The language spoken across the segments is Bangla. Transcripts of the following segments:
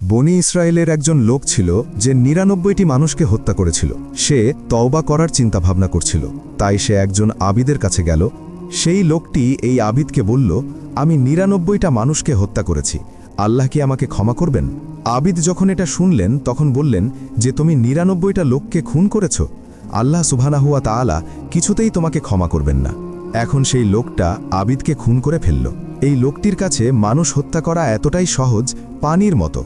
বনি ইসরায়েলের একজন লোক ছিল যে ৯৯টি মানুষকে হত্যা করেছিল। সে তওবা করার চিন্তাভাবনা করছিল, তাই সে একজন আবিদের কাছে গেল। সেই লোকটি এই আবিদকে বলল, আমি ৯৯টা মানুষকে হত্যা করেছি, আল্লাহ কি আমাকে ক্ষমা করবেন? আবিদ যখন এটা শুনলেন তখন বললেন যে তুমি ৯৯টা লোককে খুন করেছ, আল্লাহ সুবহানাহু ওয়া তাআলা কিছুতেই তোমাকে ক্ষমা করবেন না। এখন সেই লোকটা আবিদকে খুন করে ফেলল। এই লোকটির কাছে মানুষ হত্যা করা এতটাই সহজ, পানির মতো।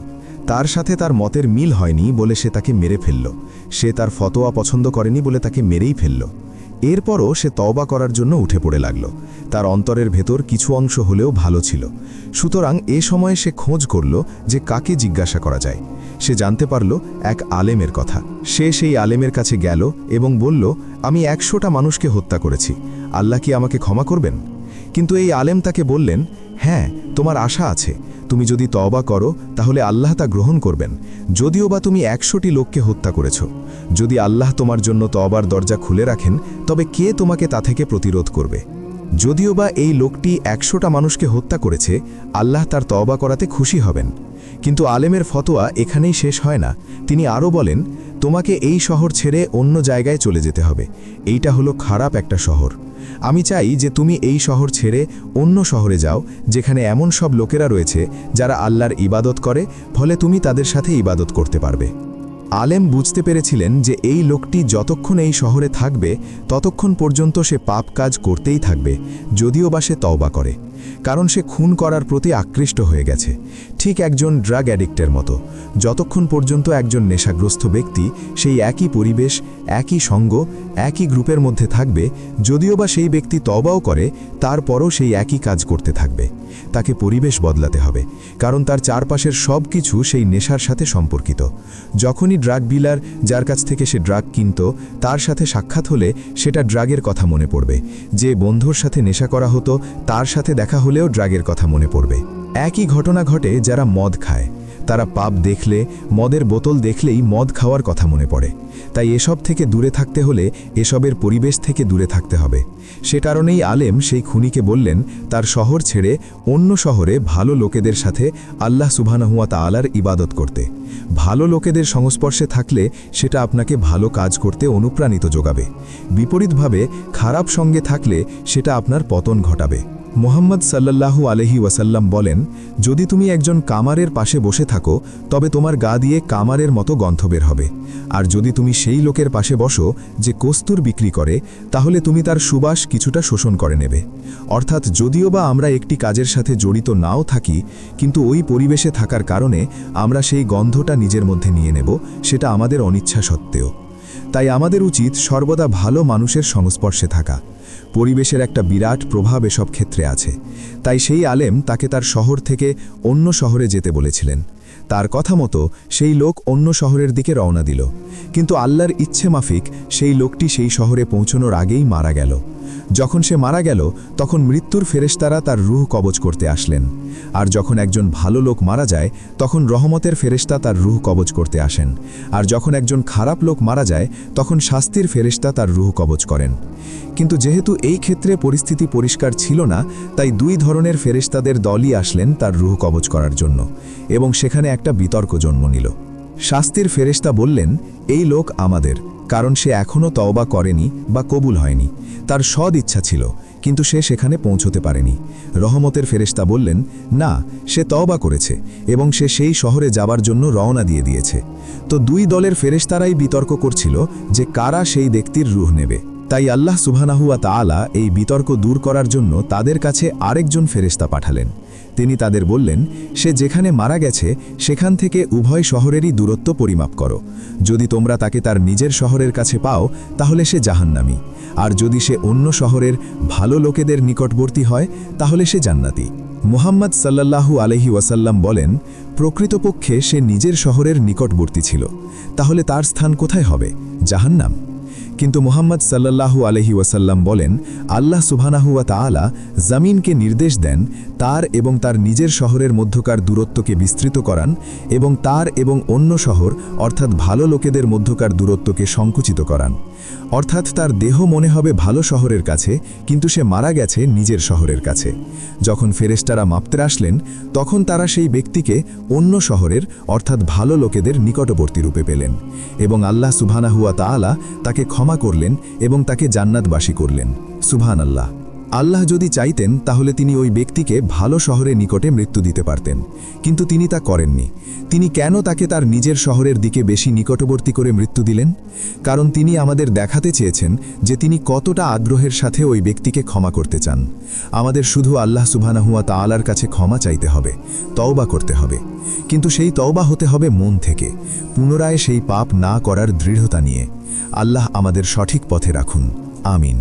তার সাথে তার মতের মিল হয়নি বলে সে তাকে মেরে ফেলল। সে তার ফতোয়া পছন্দ করেনি বলে তাকে মেরেই ফেলল। এরপরও সে তওবা করার জন্য উঠে পড়ে লাগল। তার অন্তরের ভেতর কিছু অংশ হলেও ভালো ছিল। সুতরাং এ সময়ে সে খোঁজ করল যে কাকে জিজ্ঞাসা করা যায়। সে জানতে পারল এক আলেমের কথা। সে সেই আলেমের কাছে গেল এবং বলল, আমি ১০০টা মানুষকে হত্যা করেছি, আল্লাহ কি আমাকে ক্ষমা করবেন? কিন্তু এই আলেম তাকে বললেন, হ্যাঁ, তোমার আশা আছে, তুমি যদি তওবা করো তাহলে আল্লাহ তা গ্রহণ করবেন, যদিও বা তুমি ১০০টি লোককে হত্যা করেছ। যদি আল্লাহ তোমার জন্য তওবার দরজা খুলে রাখেন তবে কে তোমাকে তা থেকে প্রতিরোধ করবে? যদিও বা এই লোকটি ১০০টা মানুষকে হত্যা করেছে, আল্লাহ তার তওবা করাতে খুশি হবেন। কিন্তু আলেমের ফতোয়া এখানেই শেষ হয় না। তিনি আরও বলেন, তোমাকে এই শহর ছেড়ে অন্য জায়গায় চলে যেতে হবে। এইটা হলো খারাপ একটা শহর। আমি চাই যে তুমি এই শহর ছেড়ে অন্য শহরে যাও, যেখানে এমন সব লোকেরা রয়েছে যারা আল্লাহর ইবাদত করে, ফলে তুমি তাদের সাথে ইবাদত করতে পারবে। আলেম বুঝতে পেরেছিলেন যে এই লোকটি যতক্ষণ এই শহরে থাকবে ততক্ষণ পর্যন্ত সে পাপ কাজ করতেই থাকবে, যদিও বা সে তওবা করে, কারণ সে খুন করার প্রতি আকৃষ্ট হয়ে গেছে। ঠিক একজন ড্রাগ অ্যাডিক্টের মতো। যতক্ষণ পর্যন্ত একজন নেশাগ্রস্ত ব্যক্তি সেই একই পরিবেশ, একই সঙ্গ, একই গ্রুপের মধ্যে থাকবে, যদিও বা সেই ব্যক্তি তওবাও করে, তারপরও সেই একই কাজ করতে থাকবে। তাকে পরিবেশ বদলাতে হবে, কারণ তার চারপাশের সব কিছু সেই নেশার সাথে সম্পর্কিত। যখনই ড্রাগ ডিলার, যার কাছ থেকে সে ড্রাগ কিনত, তার সাথে সাক্ষাৎ হলে সেটা ড্রাগের কথা মনে পড়বে। যে বন্ধুর সাথে নেশা করা হতো, তার সাথে দেখা হলেও ড্রাগের কথা মনে পড়বে। একই ঘটনা ঘটে যারা মদ খায়। তারা পাপ দেখলে, মদের বোতল দেখলেই মদ খাওয়ার কথা মনে পড়ে। তাই এসব থেকে দূরে থাকতে হলে এসবের পরিবেশ থেকে দূরে থাকতে হবে। সে কারণেই আলেম সেই খুনিকে বললেন তার শহর ছেড়ে অন্য শহরে ভালো লোকেদের সাথে আল্লাহ সুবহানাহু ওয়া তাআলার ইবাদত করতে। ভালো লোকেদের সংস্পর্শে থাকলে সেটা আপনাকে ভালো কাজ করতে অনুপ্রাণিত যোগাবে। বিপরীতভাবে খারাপ সঙ্গে থাকলে সেটা আপনার পতন ঘটাবে। মুহাম্মদ সাল্লাল্লাহু আলাইহি ওয়াসাল্লাম বলেন, যদি তুমি একজন কামারের পাশে বসে থাকো তবে তোমার গা দিয়ে কামারের মতো গন্ধ বের হবে। আর যদি তুমি সেই লোকের পাশে বসো যে কস্তুর বিক্রি করে, তাহলে তুমি তার সুবাস কিছুটা শোষণ করে নেবে। অর্থাৎ যদিও বা আমরা একটি কাজের সাথে জড়িত নাও থাকি, কিন্তু ওই পরিবেশে থাকার কারণে আমরা সেই গন্ধটা নিজের মধ্যে নিয়ে নেব, সেটা আমাদের অনিচ্ছা সত্ত্বেও। তাই আমাদের উচিত সর্বদা ভালো মানুষের সংস্পর্শে থাকা। পরিবেশের একটা বিরাট প্রভাব এসব ক্ষেত্রে আছে। তাই সেই আলেম তাকে তার শহর থেকে অন্য শহরে যেতে বলেছিলেন। তার কথা মতো সেই লোক অন্য শহরের দিকে রওনা দিল। কিন্তু আল্লাহর ইচ্ছে মাফিক সেই লোকটি সেই শহরে পৌঁছানোর আগেই মারা গেল। যখন সে মারা গেল তখন মৃত্যুর ফেরেশতারা তার রূহ কবজ করতে আসলেন। আর যখন একজন ভালো লোক মারা যায় তখন রহমতের ফেরেশতা তার রূহ কবজ করতে আসেন। আর যখন একজন খারাপ লোক মারা যায় তখন শাস্তির ফেরেশতা তার রূহ কবজ করেন। কিন্তু যেহেতু এই ক্ষেত্রে পরিস্থিতি পরিষ্কার ছিল না, তাই দুই ধরনের ফেরেশতাদের দলই আসলেন তার রূহ কবজ করার জন্য, এবং সেখানে একটা বিতর্ক জন্ম নিল। শাস্তির ফেরেশতা বললেন, এই লোক আমাদের, কারণ সে এখনও তওবা করেনি বা কবুল হয়নি। তার সদ ইচ্ছা ছিল, কিন্তু সে সেখানে পৌঁছতে পারেনি। রহমতের ফেরেশতা বললেন, না, সে তওবা করেছে এবং সে সেই শহরে যাবার জন্য রওনা দিয়ে দিয়েছে। তো দুই দলের ফেরেশতারাই বিতর্ক করছিল যে কারা সেই ব্যক্তির রূহ নেবে। তাই আল্লাহ সুবহানাহু ওয়া তাআলা এই বিতর্ক দূর করার জন্য তাদের কাছে আরেকজন ফেরেশতা পাঠালেন। তিনি তাদের বললেন, সে যেখানে মারা গেছে সেখান থেকে উভয় শহরেরই দূরত্ব পরিমাপ করো। যদি তোমরা তাকে তার নিজের শহরের কাছে পাও তাহলে সে জাহান্নামী, আর যদি সে অন্য শহরের ভালো লোকেদের নিকটবর্তী হয় তাহলে সে জান্নাতি। মুহাম্মদ সাল্লাল্লাহু আলাইহি ওয়াসাল্লাম বলেন, প্রকৃতপক্ষে সে নিজের শহরের নিকটবর্তী ছিল, তাহলে তার স্থান কোথায় হবে? জাহান্নাম। কিন্তু মুহাম্মদ সাল্লাল্লাহু আলাইহি ওয়াসাল্লাম বলেন, আল্লাহ সুবহানাহু ওয়া তাআলা জমিনকে নির্দেশ দেন তার এবং তার নিজের শহরের মধ্যকার দূরত্বকে বিস্তৃত করান এবং তার এবং অন্য শহর অর্থাৎ ভালো লোকেদের মধ্যকার দূরত্বকে সংকুচিত করান। অর্থাৎ তার দেহ মনে হবে ভালো শহরের কাছে, কিন্তু সে মারা গেছে নিজের শহরের কাছে। যখন ফেরেশতারা মাপতে আসলেন, তখন তারা সেই ব্যক্তিকে অন্য শহরের অর্থাৎ ভালো লোকেদের নিকটবর্তী রূপে পেলেন এবং আল্লাহ সুবহানাহু ওয়া তাআলা তাকে ক্ষমা করলেন এবং তাকে জান্নাতবাসী করলেন। সুবহানাল্লাহ। আল্লাহ যদি চাইতেন তাহলে তিনি ওই ব্যক্তিকে ভালো শহরের নিকটে মৃত্যু দিতে পারতেন, কিন্তু তিনি তা করেননি। তিনি কেন তাকে তার নিজের শহরের দিকে বেশি নিকটবর্তী করে মৃত্যু দিলেন? কারণ তিনি আমাদের দেখাতে চেয়েছেন যে তিনি কতটা আগ্রহের সাথে ওই ব্যক্তিকে ক্ষমা করতে চান। আমাদের শুধু আল্লাহ সুবহানাহু ওয়া তাআলার কাছে ক্ষমা চাইতে হবে, তওবা করতে হবে, কিন্তু সেই তওবা হতে হবে মন থেকে, পুনরায় সেই পাপ না করার দৃঢ়তা নিয়ে। আল্লাহ আমাদের সঠিক পথে রাখুন। আমিন।